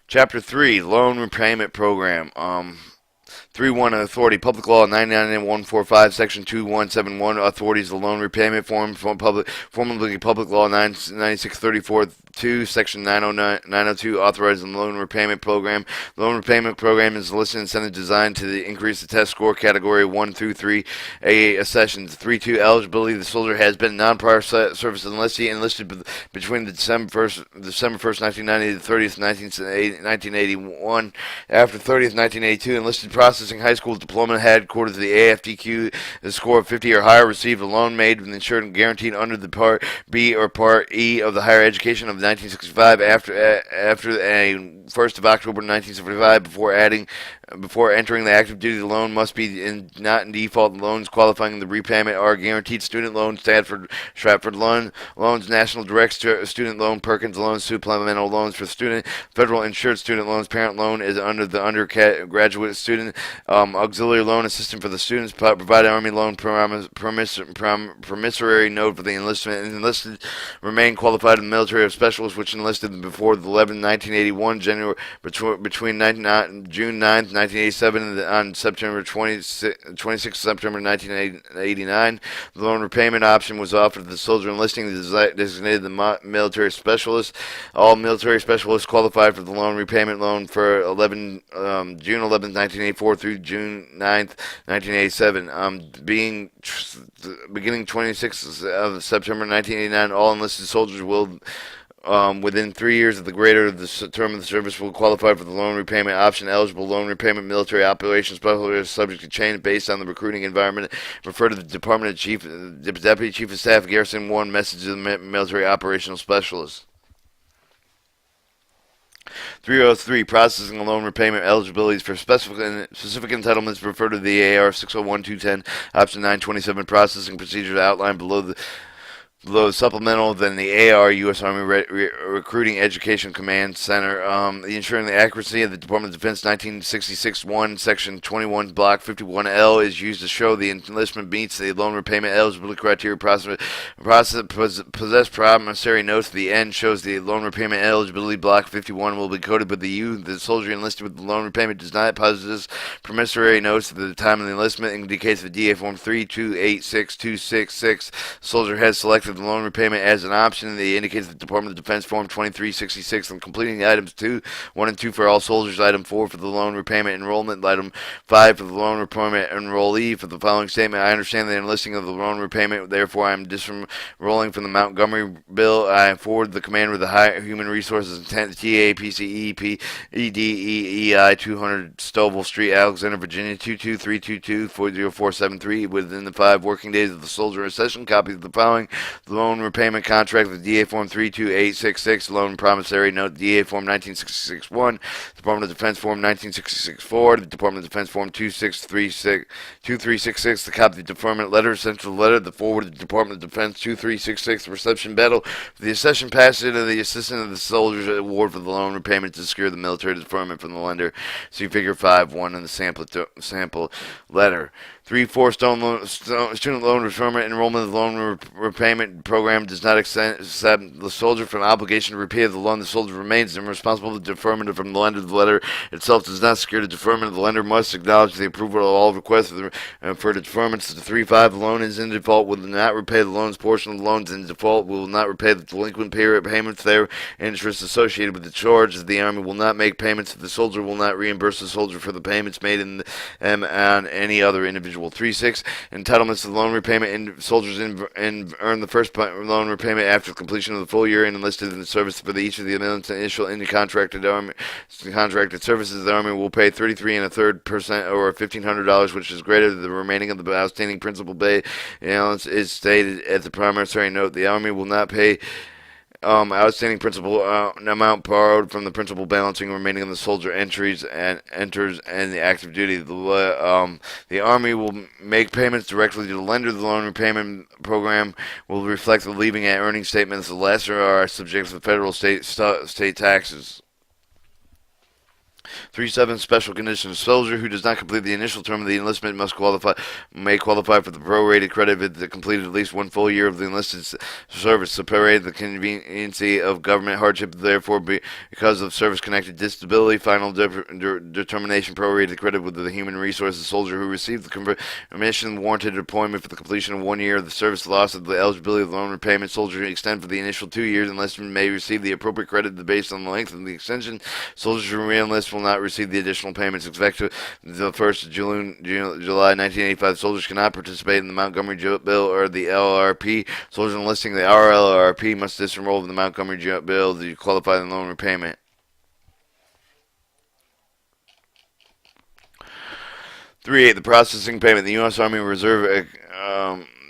Chapter 3, Loan Repayment Program. 3-1 Authority, Public Law 99145, Section 2171, Authorities, the Loan Repayment Form, formerly Public Law 9634, 2, Section 902, authorizing the Loan Repayment Program. The Loan Repayment Program is a listed incentive designed to increase the test score category 1 through 3, a sessions 3-2 eligibility. The soldier has been non-prior service enlistee enlisted between the December 1st, 1990 to the 30th, 1981. After 30th, 1982, enlisted processing high school diploma had according to the AFDQ the score of 50 or higher received a loan made with insured and guaranteed under the Part B or Part E of the Higher Education of 1965 after a 1st of October 1975 before entering the active duty. The loan must be not in default. Loans qualifying the repayment are guaranteed student loans, Stratford loans, National Direct Student Loan, Perkins loans, supplemental loans for student, federal insured student loans. Parent loan is under the undergraduate student auxiliary loan assistance for the students. Provided Army loan promissory note for the enlisted remain qualified in the military of specialists which enlisted before the 1981 January between June 9th, 1987 and on September 26th September 1989. The loan repayment option was offered to the soldier enlisting designated the military specialist. All military specialists qualified for the loan repayment loan for June 11th, 1984 through June 9th, 1987. Beginning 26th of September 1989, all enlisted soldiers will within 3 years of the greater of the term of the service will qualify for the loan repayment option. Eligible loan repayment military operations specialist is subject to change based on the recruiting environment. Refer to the Deputy Chief of Staff, Garrison 1, message to the military operational specialist. 303, processing loan repayment eligibilities for specific entitlements. Refer to the AR 601-210, option 927, processing procedures outlined below the supplemental than the AR U.S. Army Recruiting Education Command Center. Ensuring the accuracy of the Department of Defense 1966-1, Section 21, Block 51L is used to show the enlistment meets the loan repayment eligibility criteria. Possess promissory notes at the end shows the loan repayment eligibility. Block 51 will be coded with the U. The soldier enlisted with the loan repayment does not possess promissory notes at the time of the enlistment. Indicates the DA Form 3286266. Soldier has selected the loan repayment as an option. They indicates the Department of Defense Form 2366 and completing the items 1 and 2 for all soldiers. Item 4 for the loan repayment enrollment. Item 5 for the loan repayment enrollee. For the following statement, I understand the enlisting of the loan repayment. Therefore, I am disenrolling from the Montgomery Bill. I forward the commander of the High Human Resources intent TAPCE PEDEEI 200 Stovall Street, Alexander, Virginia 22322 40473 within the 5 working days of the soldier accession. Copies of the following: the loan repayment contract, the DA Form 32866, loan promissory note, DA Form 1966-1, Department of Defense Form 1966-4, the Department of Defense Form 2366, the copy of the deferment letter, central letter, the forward of the Department of Defense 2366, the reception battle, for the accession passage of the assistant of the soldiers award for the loan repayment to secure the military deferment from the lender. See Figure 5.1 in the sample letter. 3-4 student loan deferment enrollment of the loan repayment program does not accept the soldier from obligation to repay the loan. The soldier remains responsible for the deferment from the lender. The letter itself does not secure the deferment. The lender must acknowledge the approval of all requests for the deferments. The 3-5 loan is in default will not repay the loan's portion of the loans in default. Will not repay the delinquent payments their interest associated with the charge. The Army will not make payments. The soldier will not reimburse the soldier for the payments made on any other individual. 3-6 entitlements to the loan repayment. Soldiers earn the first loan repayment after completion of the full year and enlisted in the service for each of the initial contracted services. The Army will pay 33 1/3% or $1,500, which is greater than the remaining of the outstanding principal balance is stated at the promissory note. The Army will not pay outstanding principal amount borrowed from the principal balancing remaining on the soldier enters and the active duty. The Army will make payments directly to the lender. The loan repayment program will reflect the leaving at earnings statements. The latter are subject to federal state taxes. 3.7 Special Conditions. A soldier who does not complete the initial term of the enlistment may qualify for the prorated credit if they completed at least one full year of the enlisted service. So prorated the conveniency of government hardship, therefore, because of service-connected disability. Final determination prorated credit with the human resources soldier who received the permission warranted deployment for the completion of 1 year of the service loss of the eligibility of the loan repayment. Soldier extend for the initial 2 years enlistment may receive the appropriate credit based on the length of the extension. Soldiers who re-enlist will not receive the additional payments. Effective the 1st of July 1985, soldiers cannot participate in the Montgomery Bill or the LRP. Soldiers enlisting the RLRP must disenroll in the Montgomery Bill to qualify for the loan repayment. 3.8 The processing payment. The U.S. Army Reserve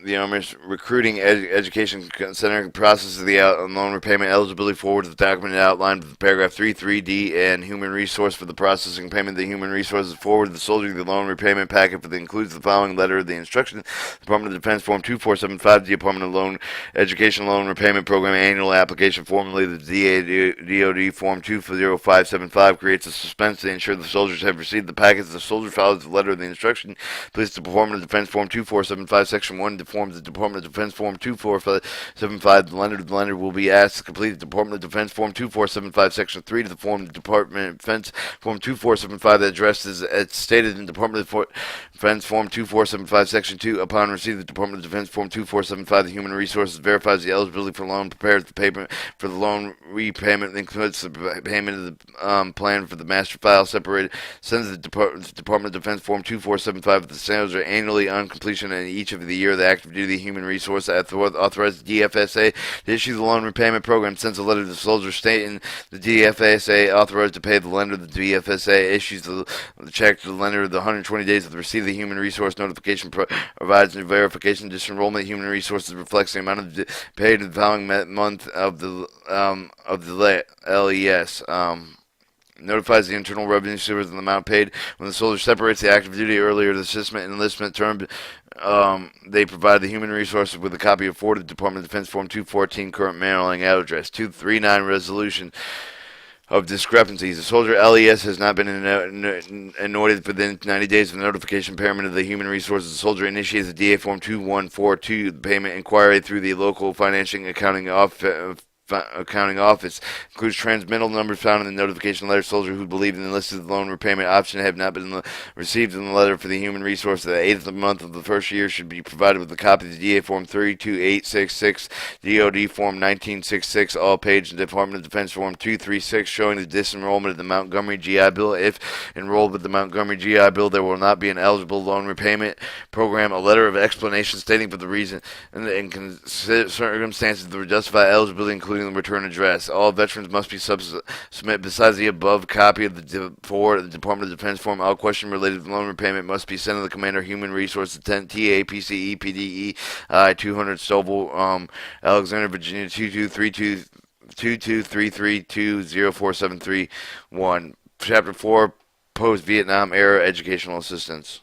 the Army's Recruiting Education Center processes the loan repayment eligibility forward to the document outlined with paragraph 3.3d and human resource for the processing payment. The human resources forward the soldier the loan repayment packet that includes the following letter of the instruction: Department of Defense Form 2475, the Department of Loan Education Loan Repayment Program Annual Application, formerly the DoD Form 20575, creates a suspense to ensure the soldiers have received the packets. The soldier follows the letter of the instruction. Please the Department of Defense Form 2475, Section 1, forms the Department of Defense Form 2475. The lender will be asked to complete the Department of Defense Form 2475 Section 3 to the form the Department of Defense Form 2475 that addresses as stated in Department of Defense Form 2475 Section 2. Upon receipt of the Department of Defense Form 2475, the Human Resources verifies the eligibility for loan, prepares the payment for the loan repayment, includes the payment of the plan for the master file separated, sends the Department of Defense Form 2475 with the sales are annually on completion in each of the year of the active duty human resource authorized DFSA to issue the loan repayment program, sends a letter to the soldier stating the DFSA authorized to pay the lender. The DFSA issues the check to the lender the 120 days of the receipt of the human resource notification, provides a verification disenrollment. Human resources reflects the amount of paid in the following month of the LES. Notifies the Internal Revenue Service of the amount paid when the soldier separates the active duty earlier the enlistment term. They provide the human resources with a copy of forwarded Department of Defense Form 214 current mailing address. 239 resolution of discrepancies. The soldier LES has not been anointed within 90 days of the notification payment of the human resources. The soldier initiates the DA Form 2142 payment inquiry through the local financing accounting office. Includes transmittal numbers found in the notification letter. Soldier who believed in the listed loan repayment option have not been received in the letter for the human resource. The 8th of the month of the first year should be provided with a copy of the DA Form 32866, DOD Form 1966, all page, and Department of Defense Form 236 showing the disenrollment of the Montgomery GI Bill. If enrolled with the Montgomery GI Bill, there will not be an eligible loan repayment program. A letter of explanation stating for the reason and circumstances that would justify eligibility, including the return address. All veterans must be submit besides the above copy of the Department of Defense form. All questions related to loan repayment must be sent to the Commander Human Resources, TAPCE PDE 200 Stovall, Alexander, Virginia 2233204731. Chapter 4 Post-Vietnam Era Educational Assistance.